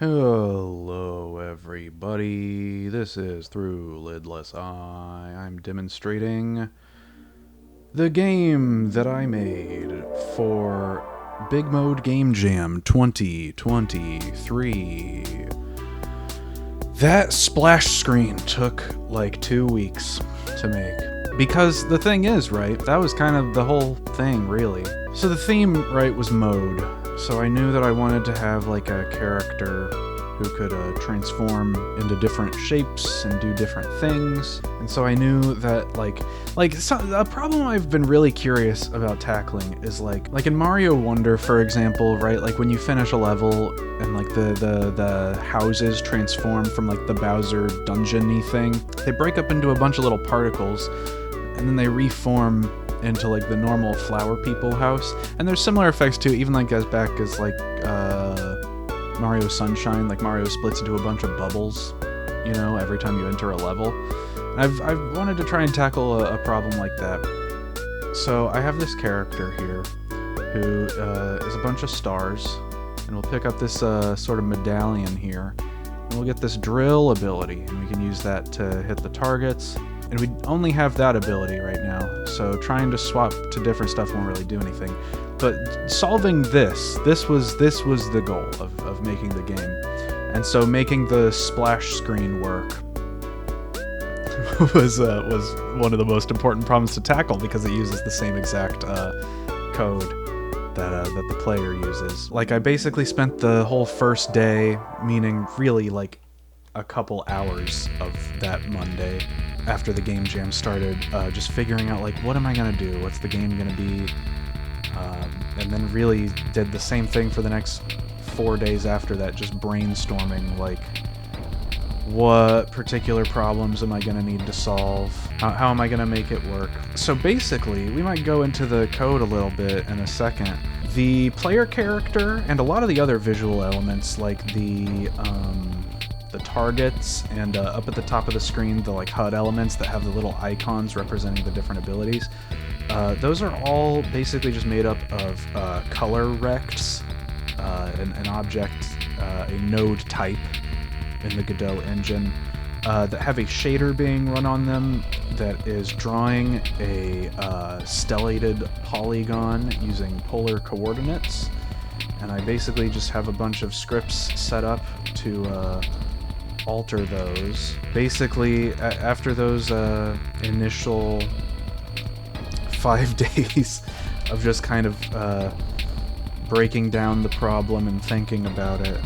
Hello everybody, this is Through Lidless Eye. I'm demonstrating the game that I made for Big Mode Game Jam 2023. That splash screen took like 2 weeks to make. Because the thing is, right, that was kind of the whole thing, really. So the theme, right, was mode. So I knew that I wanted to have like a character who could transform into different shapes and do different things. And so I knew that a problem I've been really curious about tackling is like in Mario Wonder, for example, right? Like when you finish a level and like the houses transform from like the Bowser dungeon-y thing, they break up into a bunch of little particles and then they reform into like the normal flower people house. And there's similar effects too, even like as back as like Mario Sunshine, like Mario splits into a bunch of bubbles, you know, every time you enter a level. And I've wanted to try and tackle a problem like that. So I have this character here who is a bunch of stars, and we'll pick up this sort of medallion here, and we'll get this drill ability, and we can use that to hit the targets. And we only have that ability right now, so trying to swap to different stuff won't really do anything. But solving this was the goal of making the game. And so making the splash screen work was one of the most important problems to tackle, because it uses the same exact code that the player uses. Like, I basically spent the whole first day, meaning really like a couple hours of that Monday after the game jam started, just figuring out like, what am I gonna do? What's the game gonna be? And then really did the same thing for the next 4 days after that, just brainstorming like, what particular problems am I gonna need to solve? How am I gonna make it work? So basically, we might go into the code a little bit in a second. The player character and a lot of the other visual elements, like the targets and up at the top of the screen, the like HUD elements that have the little icons representing the different abilities, those are all basically just made up of color rects, an object, a node type in the Godot engine, that have a shader being run on them that is drawing a stellated polygon using polar coordinates. And I basically just have a bunch of scripts set up to alter those. Basically, after those initial 5 days of just kind of breaking down the problem and thinking about it,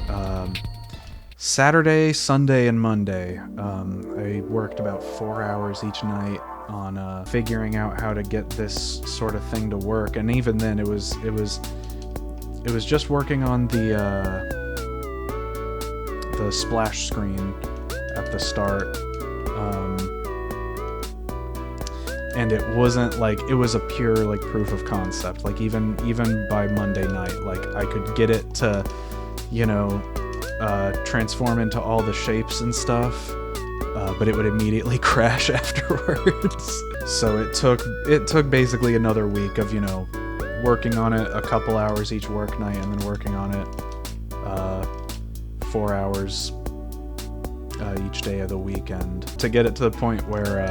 Saturday, Sunday, and Monday, I worked about 4 hours each night on figuring out how to get this sort of thing to work. And even then, it was just working on the splash screen at the start, and it wasn't like, it was a pure like proof of concept. Like even by Monday night, like I could get it to, you know, transform into all the shapes and stuff, but it would immediately crash afterwards. So it took basically another week of, you know, working on it a couple hours each work night, and then working on it 4 hours each day of the weekend to get it to the point where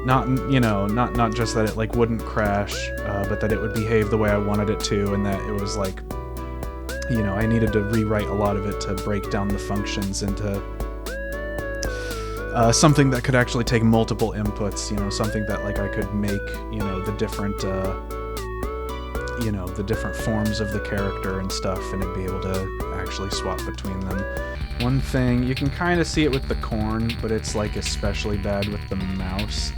not just that it like wouldn't crash, but that it would behave the way I wanted it to, and that it was like, you know, I needed to rewrite a lot of it to break down the functions into something that could actually take multiple inputs, you know, something that like I could make, you know, the different the different forms of the character and stuff, and it'd be able to actually swap between them. One thing, you can kind of see it with the corn, but it's like especially bad with the mouse.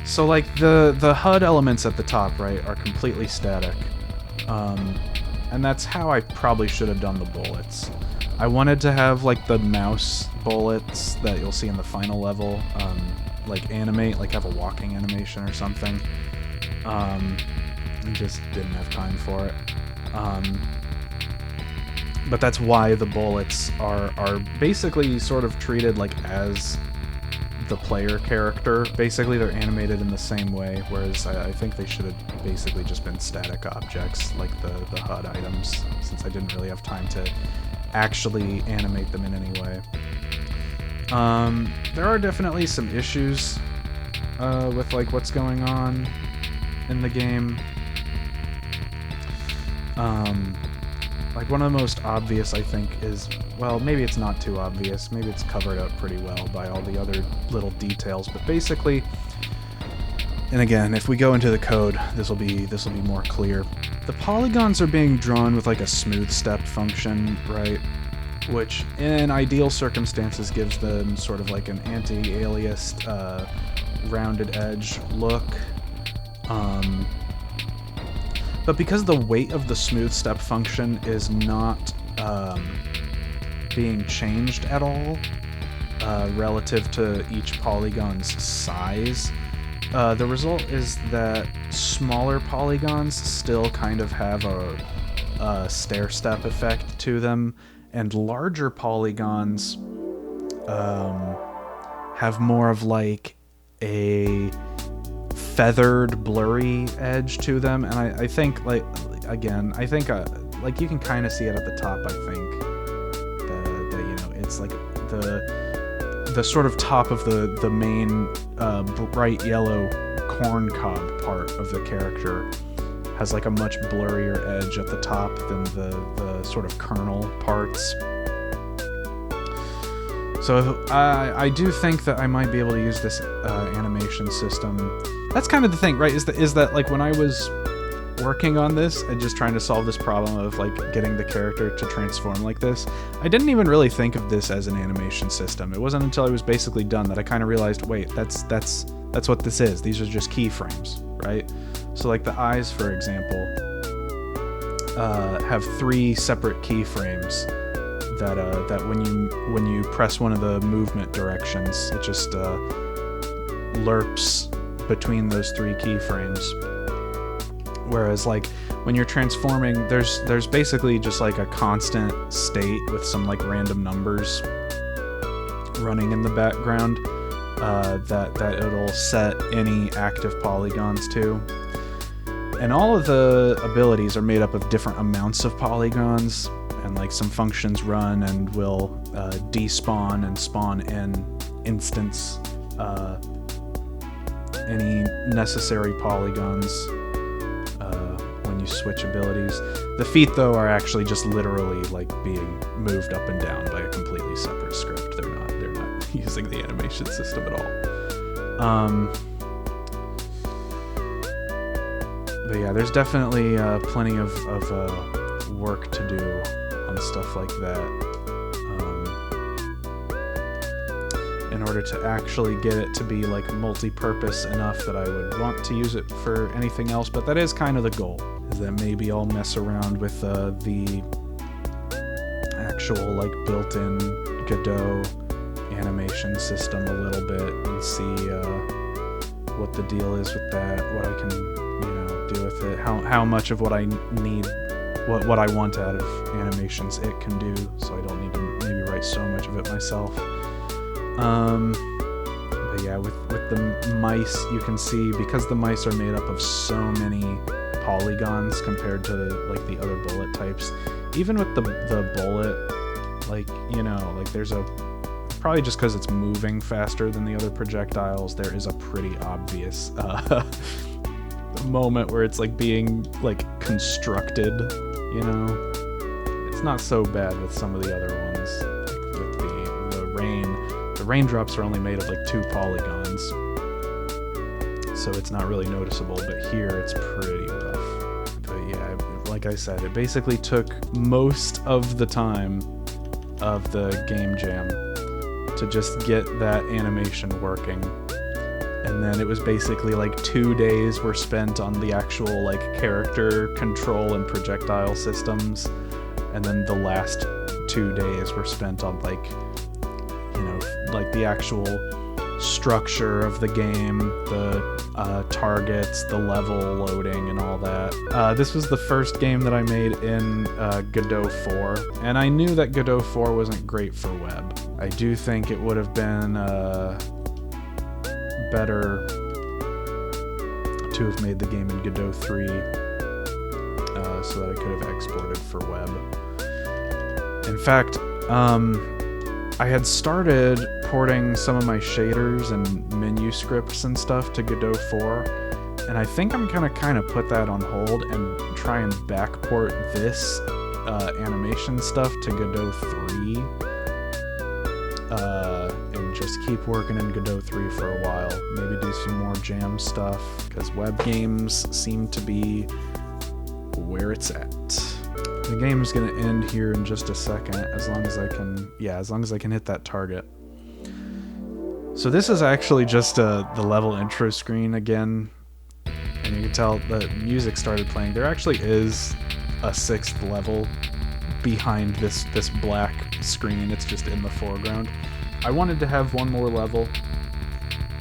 So like the HUD elements at the top, right, are completely static. And that's how I probably should have done the bullets. I wanted to have like the mouse bullets that you'll see in the final level, like animate, like have a walking animation or something. I just didn't have time for it. But that's why the bullets are basically sort of treated like as the player character. Basically, they're animated in the same way, whereas I think they should have basically just been static objects, like the HUD items, since I didn't really have time to actually animate them in any way. There are definitely some issues with like what's going on in the game. Like one of the most obvious, I think, is, well, maybe it's not too obvious. Maybe it's covered up pretty well by all the other little details. But basically, and again, if we go into the code, this will be more clear. The polygons are being drawn with like a smooth step function, right? Which, in ideal circumstances, gives them sort of like an anti-aliased, rounded edge look. But because the weight of the smooth step function is not being changed at all relative to each polygon's size, the result is that smaller polygons still kind of have a stair-step effect to them, and larger polygons have more of like a feathered, blurry edge to them. And I think, like, again, I think like you can kind of see it at the top. I think the you know, it's like the sort of top of the main bright yellow corn cob part of the character has like a much blurrier edge at the top than the sort of kernel parts. So I do think that I might be able to use this animation system. That's kind of the thing, right? Is that like when I was working on this and just trying to solve this problem of like getting the character to transform like this, I didn't even really think of this as an animation system. It wasn't until I was basically done that I kind of realized, wait, that's what this is. These are just keyframes, right? So like the eyes, for example, have 3 separate keyframes that when you press one of the movement directions, it just lerps between those 3 keyframes. Whereas like when you're transforming, there's basically just like a constant state with some like random numbers running in the background that it'll set any active polygons to. And all of the abilities are made up of different amounts of polygons, and like some functions run and will despawn and spawn an instance any necessary polygons when you switch abilities. The feet, though, are actually just literally like being moved up and down by a completely separate script. They're not using the animation system at all. But yeah, there's definitely plenty of work to do on stuff like that. In order to actually get it to be like multi-purpose enough that I would want to use it for anything else. But that is kind of the goal, is that maybe I'll mess around with the actual like built-in Godot animation system a little bit and see what the deal is with that, what I can, do with it, how much of what I need, what I want out of animations it can do, so I don't need to maybe write so much of it myself. But yeah, with the mice, you can see, because the mice are made up of so many polygons compared to like the other bullet types, even with the bullet, like, like there's probably just because it's moving faster than the other projectiles, there is a pretty obvious moment where it's like being like constructed, It's not so bad with some of the other ones. Like with the rain, the raindrops are only made of like 2 polygons, so it's not really noticeable, but here it's pretty rough. But yeah, like I said, it basically took most of the time of the game jam to just get that animation working. And then it was basically like 2 days were spent on the actual like character control and projectile systems. And then the last 2 days were spent on like, like the actual structure of the game, the targets, the level loading, and all that. This was the first game that I made in Godot 4, and I knew that Godot 4 wasn't great for web. I do think it would have been better to have made the game in Godot 3 so that I could have exported for web. In fact, I had started porting some of my shaders and menu scripts and stuff to Godot 4, and I think I'm gonna kind of put that on hold and try and backport this animation stuff to Godot 3, and just keep working in Godot 3 for a while. Maybe do some more jam stuff, because web games seem to be where it's at. The game's gonna end here in just a second, as long as I can hit that target. So this is actually just the level intro screen again, and you can tell the music started playing. There actually is a 6th level behind this black screen. It's just in the foreground. I wanted to have one more level,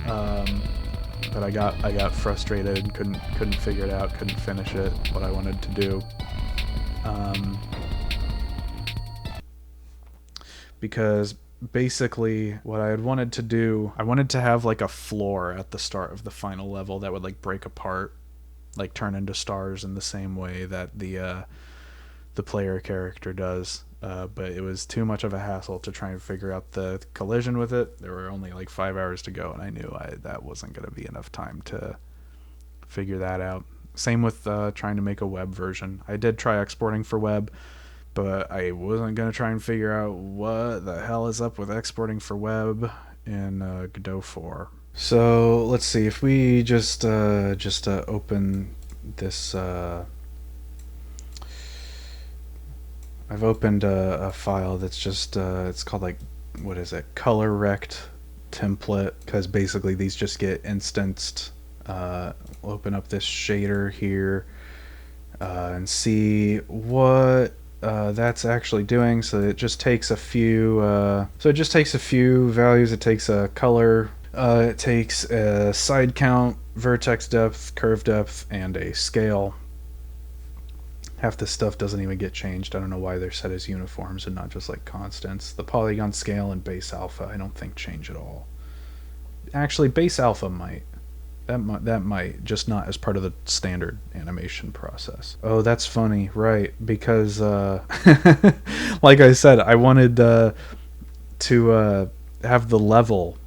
but I got frustrated and couldn't figure it out, couldn't finish it, what I wanted to do. Because basically what I had wanted to do, I wanted to have like a floor at the start of the final level that would like break apart, like turn into stars in the same way that the player character does. But it was too much of a hassle to try and figure out the collision with it. There were only like 5 hours to go, and I knew that wasn't going to be enough time to figure that out. Same with trying to make a web version. I did try exporting for web, but I wasn't going to try and figure out what the hell is up with exporting for web in Godot 4. So let's see, if we just open this, I've opened a file that's just, it's called like, what is it, color rect template, because basically these just get instanced. We'll open up this shader here and see what that's actually doing. So it just takes a few values. It takes a color, it takes a side count, vertex depth, curve depth, and a scale. Half this stuff doesn't even get changed. I don't know why they're set as uniforms and not just like constants. The polygon scale and base alpha I don't think change at all. Actually, base alpha might. That might, just not as part of the standard animation process. Oh, that's funny, right? Because, like I said, I wanted to have the level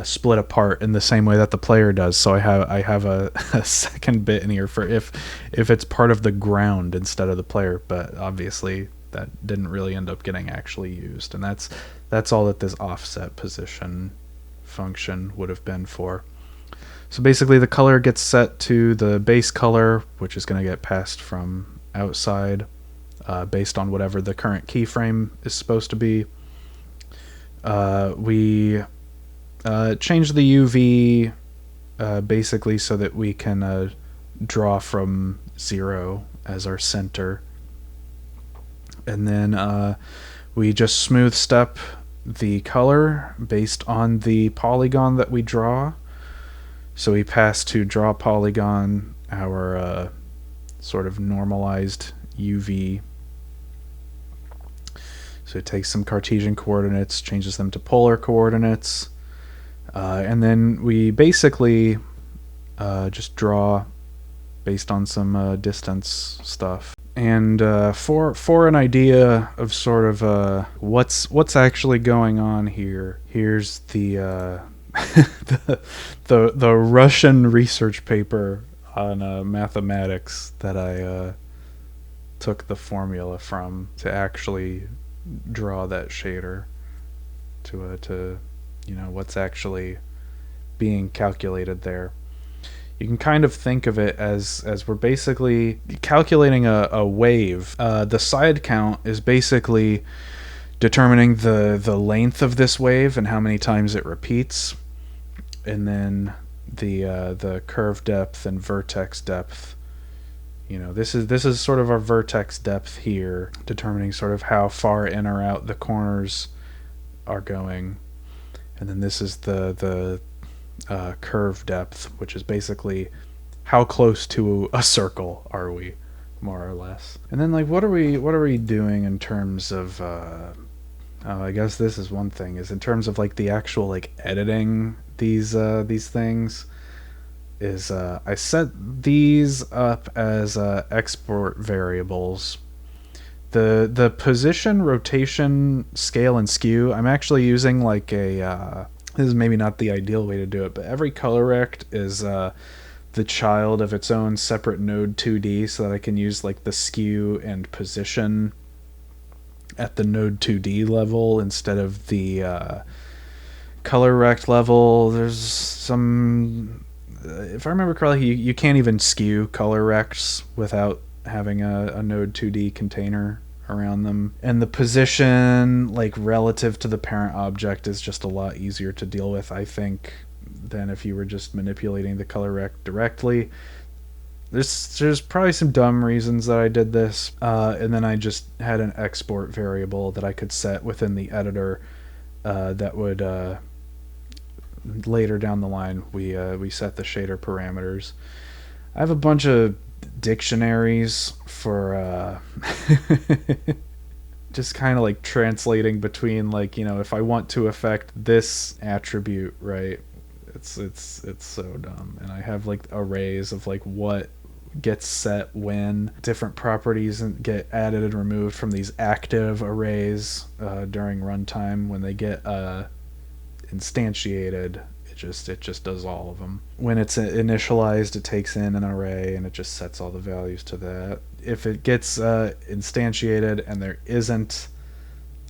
split apart in the same way that the player does. So I have a second bit in here for if it's part of the ground instead of the player. But obviously, that didn't really end up getting actually used, and that's all that this offset position function would have been for. So basically the color gets set to the base color, which is going to get passed from outside based on whatever the current keyframe is supposed to be. We change the UV basically so that we can draw from 0 as our center. And then we just smooth step the color based on the polygon that we draw. So we pass to draw polygon our sort of normalized UV. So it takes some Cartesian coordinates, changes them to polar coordinates, and then we basically just draw based on some distance stuff. And for an idea of sort of what's actually going on here, here's the the Russian research paper on mathematics that I took the formula from to actually draw that shader to what's actually being calculated there. You can kind of think of it as we're basically calculating a wave. The side count is basically determining the length of this wave and how many times it repeats. And then the curve depth and vertex depth. This is sort of our vertex depth here, determining sort of how far in or out the corners are going. And then this is the curve depth, which is basically how close to a circle are we, more or less. And then like what are we doing in terms of I guess this is one thing, is in terms of like the actual like editing these things, is I set these up as export variables The position, rotation, scale, and skew, I'm actually using like a this is maybe not the ideal way to do it, but every color rect is the child of its own separate node 2D, so that I can use like the skew and position at the node 2D level instead of the color rect level. There's some, if I remember correctly, you can't even skew color rects without having a node 2D container around them. And the position, like relative to the parent object, is just a lot easier to deal with, I think, than if you were just manipulating the color rect directly. There's probably some dumb reasons that I did this, and then I just had an export variable that I could set within the editor that would later down the line we set the shader parameters. I have a bunch of dictionaries for just kind of like translating between, like, you know, if I want to affect this attribute, right? It's so dumb. And I have like arrays of like what gets set when, different properties get added and removed from these active arrays during runtime. When they get instantiated, it just does all of them. When it's initialized, it takes in an array and it just sets all the values to that. If it gets instantiated and there isn't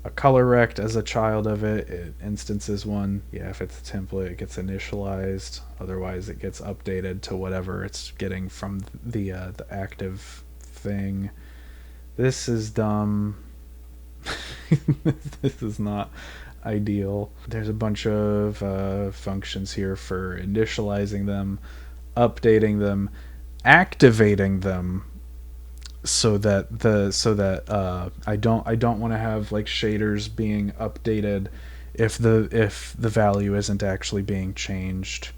a color rect as a child of it, it instances one. Yeah, if it's a template, it gets initialized. Otherwise, it gets updated to whatever it's getting from the active thing. This is dumb. This is not ideal. There's a bunch of functions here for initializing them, updating them, activating them, so that I don't want to have like shaders being updated if the value isn't actually being changed.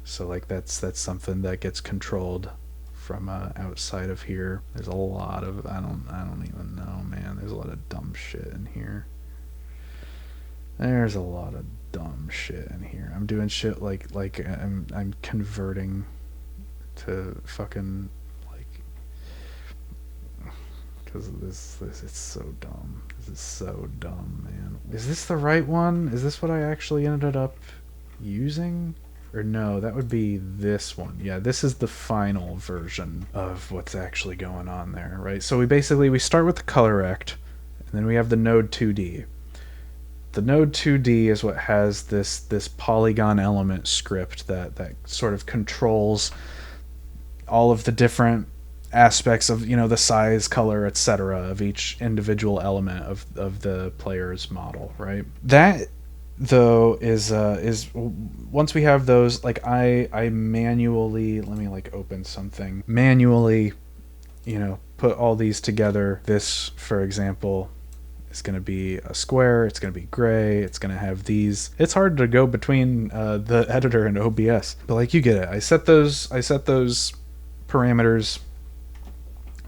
So like that's something that gets controlled from outside of here. There's a lot of I don't even know, man. There's a lot of dumb shit in here. There's a lot of dumb shit in here. I'm doing shit like I'm converting to fucking, because of this it's so dumb. This is so dumb, man. Is this the right one? Is this what I actually ended up using? Or no, that would be this one. Yeah, this is the final version of what's actually going on there, right? So we start with the color rect, and then we have the node 2D. The node 2D is what has this polygon element script that sort of controls all of the different aspects of, you know, the size, color, etc. of each individual element of the player's model, right? That though is once we have those, like I manually, let me like open something, manually, you know, put all these together. This, for example, is going to be a square, it's going to be gray, it's going to have these. It's hard to go between the editor and OBS, but like, you get it. I set those parameters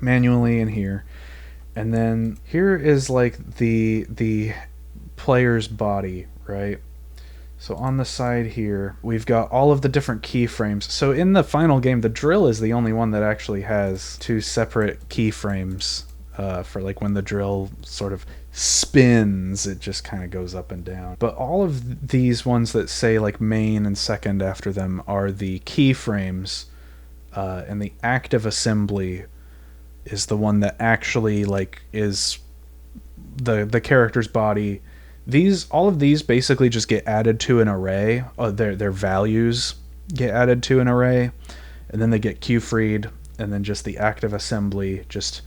manually in here, and then here is like the player's body, right? So on the side here we've got all of the different keyframes. So in the final game, the drill is the only one that actually has two separate keyframes for like when the drill sort of spins, it just kind of goes up and down. But all of these ones that say like main and second after them are the keyframes, and the active assembly is the one that actually like is the character's body. All of these basically just get added to an array. Their values get added to an array, and then they get queue-freed, and then just the active assembly just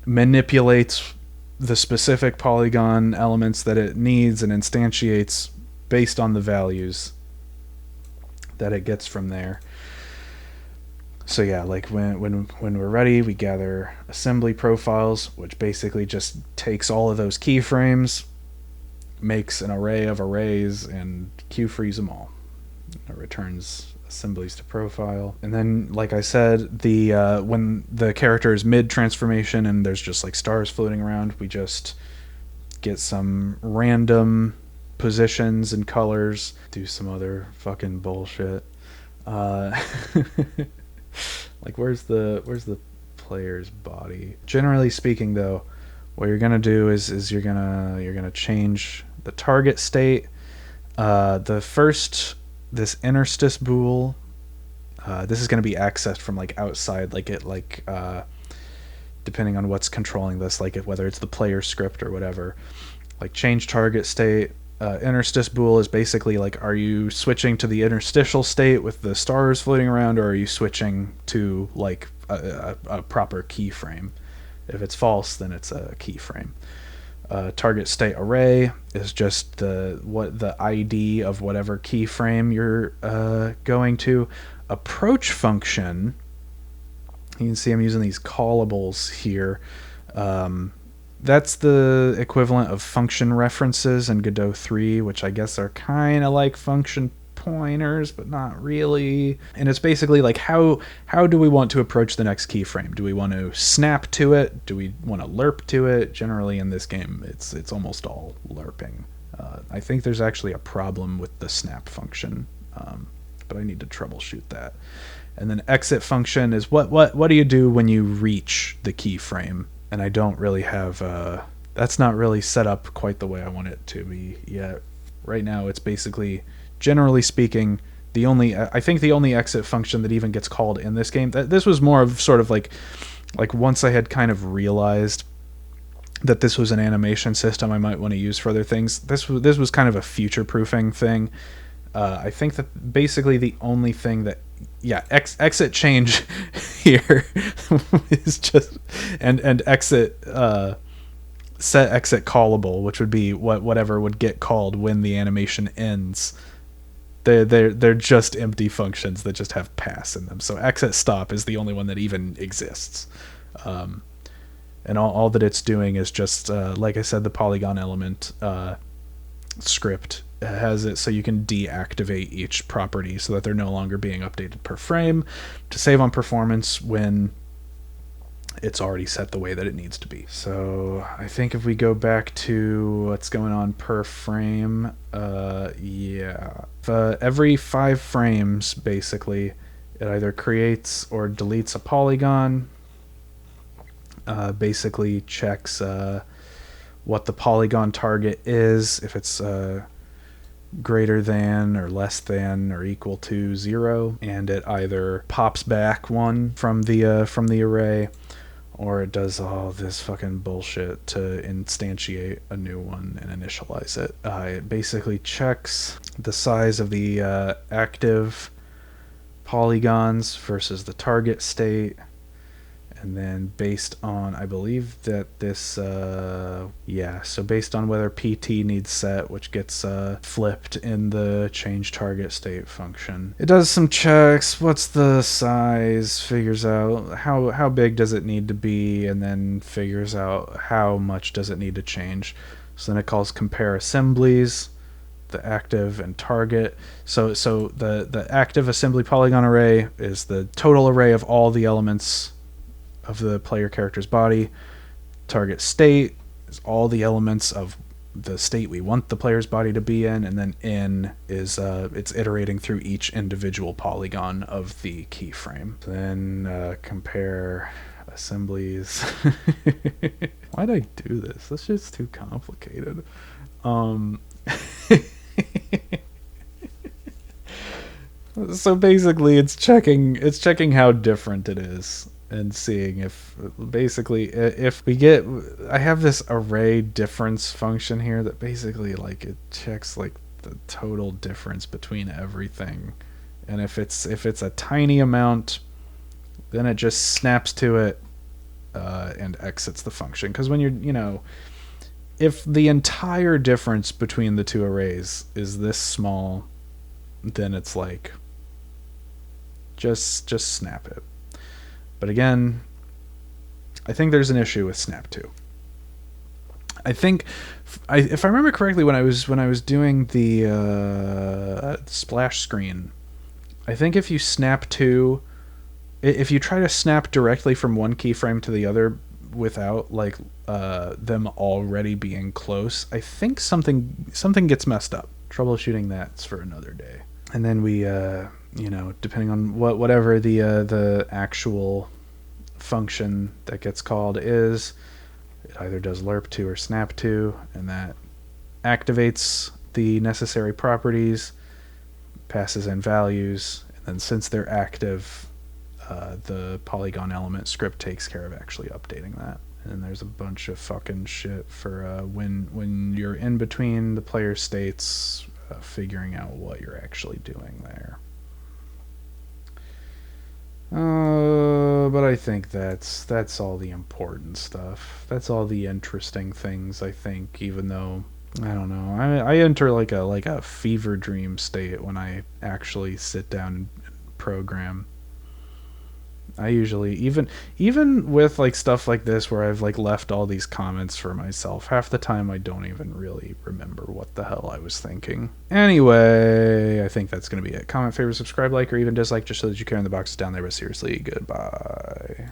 manipulates the specific polygon elements that it needs and instantiates based on the values that it gets from there. So yeah, like when we're ready, we gather assembly profiles, which basically just takes all of those keyframes, makes an array of arrays, and queue frees them all. It returns assemblies to profile. And then, like I said, the when the character is mid transformation and there's just like stars floating around, we just get some random positions and colors, do some other fucking bullshit. Like where's the player's body? Generally speaking though, what you're gonna do is you're gonna change the target state. This interstice bool. This is gonna be accessed from like outside, depending on what's controlling this, whether it's the player script or whatever. Like change target state. Interstice bool is basically like, are you switching to the interstitial state with the stars floating around, or are you switching to like a proper keyframe? If it's false, then it's a keyframe. Target state array is just the ID of whatever keyframe you're going to. Approach function, you can see I'm using these callables here. That's the equivalent of function references in Godot 3, which I guess are kind of like function pointers, but not really. And it's basically like, how do we want to approach the next keyframe? Do we want to snap to it? Do we want to lerp to it? Generally in this game, it's almost all lerping. I think there's actually a problem with the snap function, but I need to troubleshoot that. And then exit function is what do you do when you reach the keyframe? And I don't really have, that's not really set up quite the way I want it to be yet. Right now it's basically, generally speaking, I think the only exit function that even gets called in this game, this was more of sort of like once I had kind of realized that this was an animation system I might want to use for other things, this was kind of a future-proofing thing. I think that basically the only thing that, exit change here is just, and exit, set exit callable, which would be whatever would get called when the animation ends. They're just empty functions that just have pass in them. So exit stop is the only one that even exists. And all that it's doing is just, like I said, the polygon element script has it so you can deactivate each property so that they're no longer being updated per frame to save on performance when it's already set the way that it needs to be. So I think if we go back to what's going on per frame, every 5 frames, basically, it either creates or deletes a polygon, basically checks what the polygon target is, if it's greater than or less than or equal to 0, and it either pops back one from the array, or it does all this fucking bullshit to instantiate a new one and initialize it. It basically checks the size of the active polygons versus the target state, and then based on, I believe that this, so based on whether PT needs set, which gets flipped in the change target state function. It does some checks, what's the size, figures out how big does it need to be, and then figures out how much does it need to change. So then it calls compare assemblies, the active and target. So the active assembly polygon array is the total array of all the elements of the player character's body. Target state is all the elements of the state we want the player's body to be in, and then in is it's iterating through each individual polygon of the keyframe. Then compare assemblies. Why'd I do this? That's just too complicated. So basically it's checking how different it is and seeing if we get, I have this array difference function here that basically like it checks like the total difference between everything, and if it's a tiny amount, then it just snaps to it and exits the function. Because when you're, if the entire difference between the two arrays is this small, then it's like just snap it. But again, I think there's an issue with Snap 2. I think, if I remember correctly, when I was doing the splash screen, I think if you snap 2, if you try to snap directly from one keyframe to the other without like them already being close, I think something gets messed up. Troubleshooting that's for another day. And then we, depending on whatever the actual function that gets called is, it either does lerp2 or snap2, and that activates the necessary properties, passes in values, and then since they're active, the polygon element script takes care of actually updating that. And there's a bunch of fucking shit for when you're in between the player states, figuring out what you're actually doing there. But I think that's all the important stuff. That's all the interesting things, I think, even though I don't know. I enter like a fever dream state when I actually sit down and program. I usually even with like stuff like this where I've like left all these comments for myself, half the time I don't even really remember what the hell I was thinking. Anyway, I think that's gonna be it. Comment, favorite, subscribe, like, or even dislike just so that you care in the boxes down there, but seriously, goodbye.